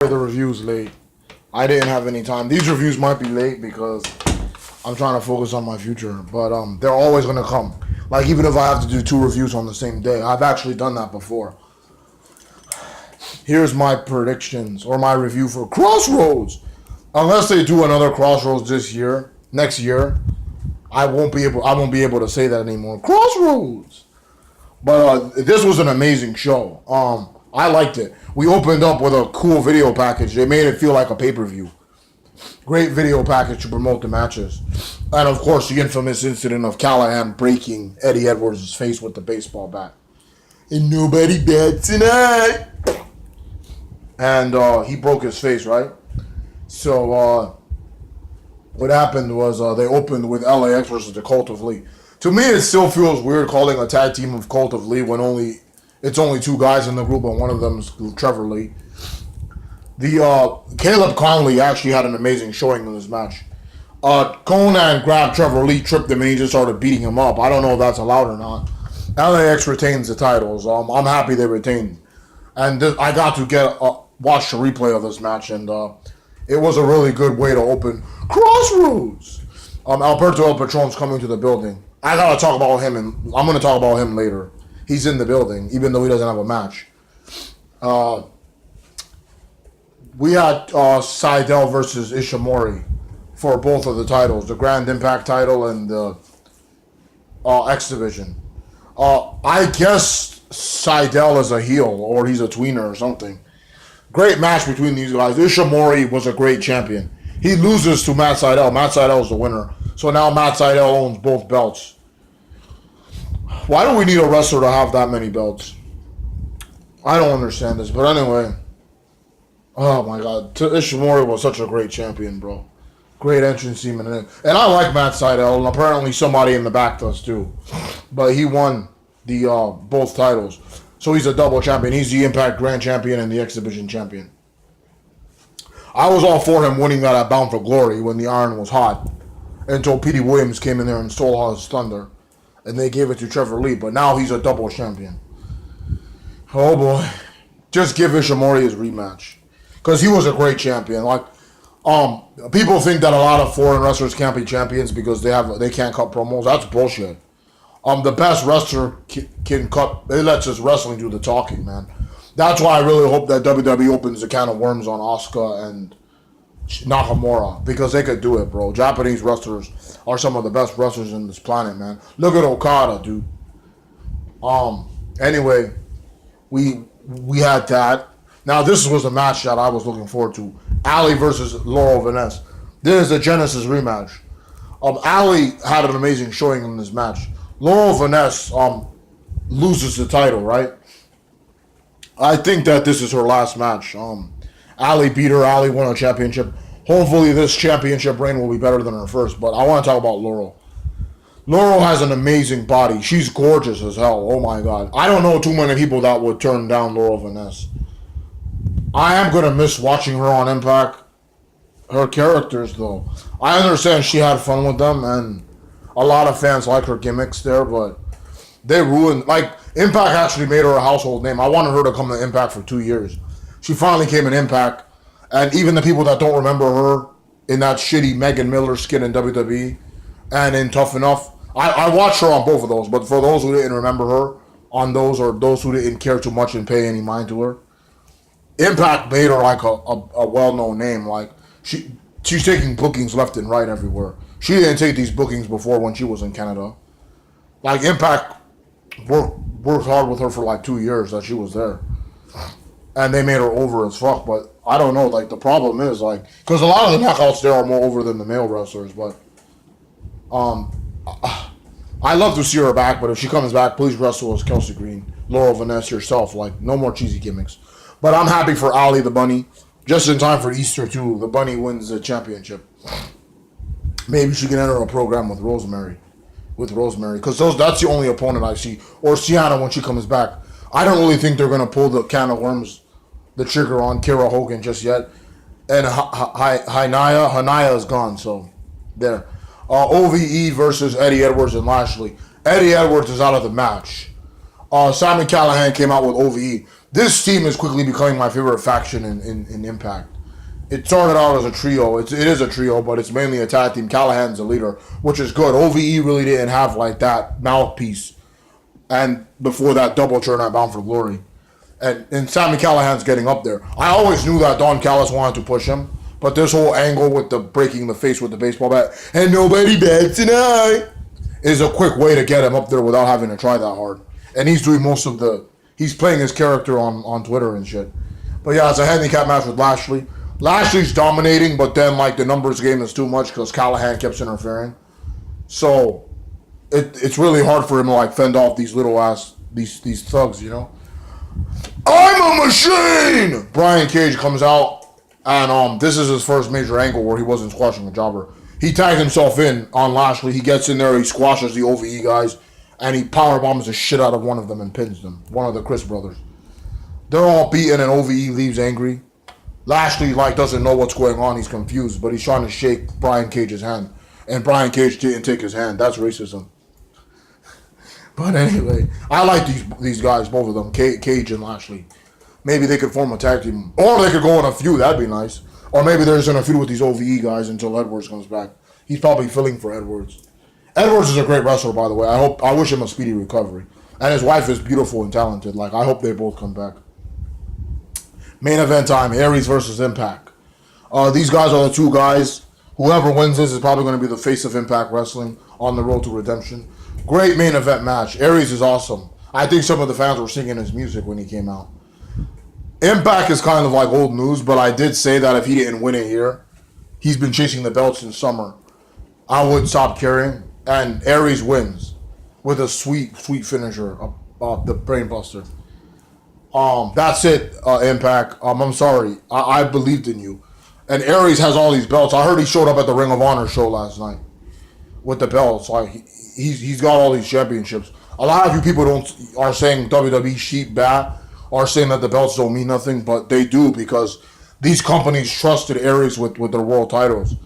The reviews late. I didn't have any time. These reviews might be late because I'm trying to focus on my future, but they're always gonna come. Like even if I have to do 2 reviews on the same day, I've actually done that before. Here's my predictions or my review for Crossroads. Unless they do another Crossroads next year, I won't be able to say that anymore. Crossroads. But this was an amazing show. I liked it. We opened up with a cool video package. They made it feel like a pay-per-view. Great video package to promote the matches. And of course, the infamous incident of Callahan breaking Eddie Edwards' face with the baseball bat. And nobody bet tonight. And he broke his face, right? So what happened was they opened with LAX versus the Cult of Lee. To me, it still feels weird calling a tag team of Cult of Lee when it's only 2 guys in the group, and one of them is Trevor Lee. The Caleb Conley actually had an amazing showing in this match. Conan grabbed Trevor Lee, tripped him, and he just started beating him up. I don't know if that's allowed or not. LAX retains the titles. I'm happy they retained. And I got to watch the replay of this match, and it was a really good way to open Crossroads. Alberto El Patron's coming to the building. I gotta talk about him, and I'm gonna talk about him later. He's in the building, even though he doesn't have a match. We had Seidel versus Ishimori for both of the titles, the Grand Impact title and the X Division. I guess Seidel is a heel, or he's a tweener or something. Great match between these guys. Ishimori was a great champion. He loses to Matt Seidel. Matt Seidel is the winner. So now Matt Seidel owns both belts. Why do we need a wrestler to have that many belts? I don't understand this. But anyway. Oh my God. Ishimori was such a great champion, bro. Great entrance team. And I like Matt Seidel. And apparently somebody in the back does too. But he won the both titles. So he's a double champion. He's the Impact Grand Champion and the X Division Champion. I was all for him winning that at Bound for Glory when the iron was hot. Until Petey Williams came in there and stole all his thunder. And they gave it to Trevor Lee. But now he's a double champion. Oh boy. Just give Ishimori his rematch. Because he was a great champion. Like, people think that a lot of foreign wrestlers can't be champions because they can't cut promos. That's bullshit. The best wrestler can cut. It lets his wrestling do the talking, man. That's why I really hope that WWE opens a can of worms on Asuka and Nakamura, because they could do it, bro. Japanese wrestlers are some of the best wrestlers in this planet, man. Look at Okada, dude. Anyway, we had that. Now this was a match that I was looking forward to. Ali versus Laurel Vaness. This is a Genesis rematch. Ali had an amazing showing in this match. Laurel Vaness loses the title, right? I think that this is her last match. Ali beat her. Ali won a championship. Hopefully this championship reign will be better than her first. But I want to talk about Laurel. Laurel has an amazing body. She's gorgeous as hell. Oh my God. I don't know too many people that would turn down Laurel Vaness. I am going to miss watching her on Impact. Her characters, though. I understand she had fun with them, and a lot of fans like her gimmicks there, but they ruined... Like, Impact actually made her a household name. I wanted her to come to Impact for 2 years. She finally came in Impact, and even the people that don't remember her in that shitty Megan Miller skit in WWE and in Tough Enough, I watched her on both of those, but for those who didn't remember her on those, or those who didn't care too much and pay any mind to her, Impact made her like a well-known name. Like she's taking bookings left and right everywhere. She didn't take these bookings before when she was in Canada. Like Impact worked hard with her for like 2 years that she was there, and they made her over as fuck. But I don't know. Like the problem is like because a lot of the knockouts there are more over than the male wrestlers. But I love to see her back. But if she comes back, please wrestle as Kelsey Green, Laurel Vaness yourself. Like no more cheesy gimmicks. But I'm happy for Ali the Bunny. Just in time for Easter, too. The Bunny wins the championship. Maybe she can enter a program with Rosemary. Because that's the only opponent I see. Or Sienna when she comes back. I don't really think they're going to pull the can of worms, the trigger on Kira Hogan just yet. And Hanaya is gone, so there. OVE versus Eddie Edwards and Lashley. Eddie Edwards is out of the match. Simon Callahan came out with OVE. This team is quickly becoming my favorite faction in Impact. It started out as a trio. It is a trio, but it's mainly a tag team. Callahan's the leader, which is good. OVE really didn't have like that mouthpiece, and before that, double turn at Bound for Glory, and Sami Callahan's getting up there. I always knew that Don Callis wanted to push him, but this whole angle with the breaking the face with the baseball bat and nobody bats tonight is a quick way to get him up there without having to try that hard. And he's doing most of the. He's playing his character on Twitter and shit. But yeah, it's a handicap match with Lashley. Lashley's dominating, but then like the numbers game is too much because Callahan keeps interfering. So it's really hard for him to like fend off these little ass these thugs, you know. I'm a machine. Brian Cage comes out, and this is his first major angle where he wasn't squashing a jobber. He tagged himself in on Lashley. He gets in there, he squashes the OVE guys, and he power bombs the shit out of one of them and pins them. One of the Chris brothers. They're all beaten, and OVE leaves angry. Lashley like doesn't know what's going on. He's confused, but he's trying to shake Brian Cage's hand, and Brian Cage didn't take his hand. That's racism. But anyway, I like these guys, both of them, Cage and Lashley. Maybe they could form a tag team, or they could go in a feud. That'd be nice. Or maybe they're just in a feud with these OVE guys until Edwards comes back. He's probably filling for Edwards. Edwards is a great wrestler, by the way. I wish him a speedy recovery, and his wife is beautiful and talented. Like I hope they both come back. Main event time, Aries versus Impact. These guys are the two guys. Whoever wins this is probably going to be the face of Impact Wrestling on the road to redemption. Great main event match. Aries is awesome. I think some of the fans were singing his music when he came out. Impact is kind of like old news, but I did say that if he didn't win it here, he's been chasing the belt since summer. I would stop caring, and Aries wins with a sweet finisher, the Brainbuster. That's it, Impact. I'm sorry. I believed in you. And Aries has all these belts. I heard he showed up at the Ring of Honor show last night with the belts. Like he's got all these championships. A lot of you people are saying WWE sheep bat, are saying that the belts don't mean nothing, but they do because these companies trusted Aries with their world titles.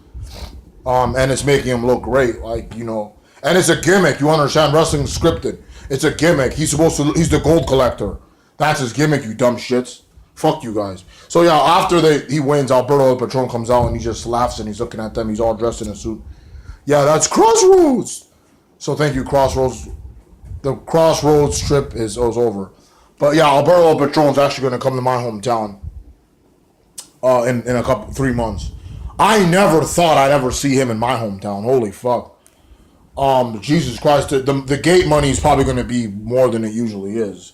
And it's making him look great. Like, you know, and it's a gimmick. You understand? Wrestling's scripted. It's a gimmick. He's the gold collector. That's his gimmick, you dumb shits. Fuck you guys. So yeah, after he wins, Alberto El Patron comes out and he just laughs and he's looking at them. He's all dressed in a suit. Yeah, that's Crossroads. So thank you, Crossroads. The Crossroads trip is over. But yeah, Alberto El Patron's actually going to come to my hometown in 3 months. I never thought I'd ever see him in my hometown. Holy fuck. Jesus Christ, the gate money is probably going to be more than it usually is.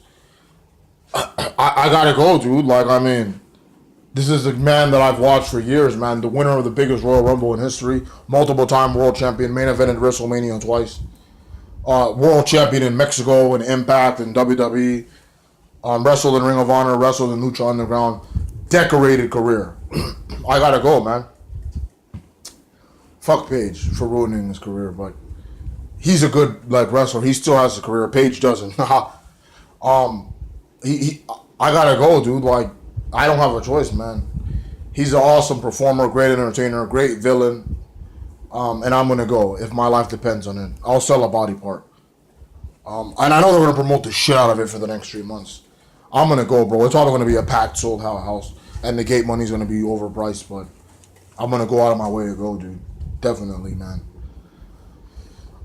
I gotta go, dude. Like, I mean, this is a man that I've watched for years, man. The winner of the biggest Royal Rumble in history, multiple-time world champion, main event at WrestleMania twice, world champion in Mexico and Impact and WWE, wrestled in Ring of Honor, wrestled in Lucha Underground, decorated career. I gotta go, man. Fuck Paige for ruining his career, but he's a good wrestler. He still has a career. Paige doesn't. I gotta go, dude. Like, I don't have a choice, man. He's an awesome performer, great entertainer, great villain. And I'm gonna go if my life depends on it. I'll sell a body part. And I know they're gonna promote the shit out of it for the next 3 months. I'm gonna go, bro. It's probably gonna be a packed sold house, and the gate money's gonna be overpriced, but I'm gonna go out of my way to go, dude. Definitely, man.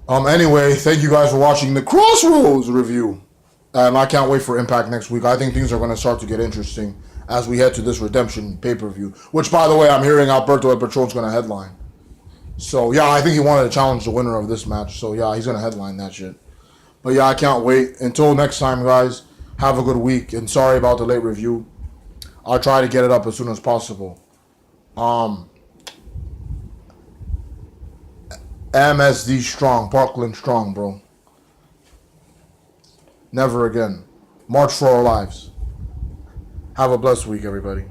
Anyway, thank you guys for watching the Crossroads review. And I can't wait for Impact next week. I think things are going to start to get interesting as we head to this Redemption pay-per-view. Which, by the way, I'm hearing Alberto El Patron's going to headline. So, yeah, I think he wanted to challenge the winner of this match. So, yeah, he's going to headline that shit. But, yeah, I can't wait. Until next time, guys, have a good week. And sorry about the late review. I'll try to get it up as soon as possible. MSD strong. Parkland strong, bro. Never again. March for our lives. Have a blessed week, everybody.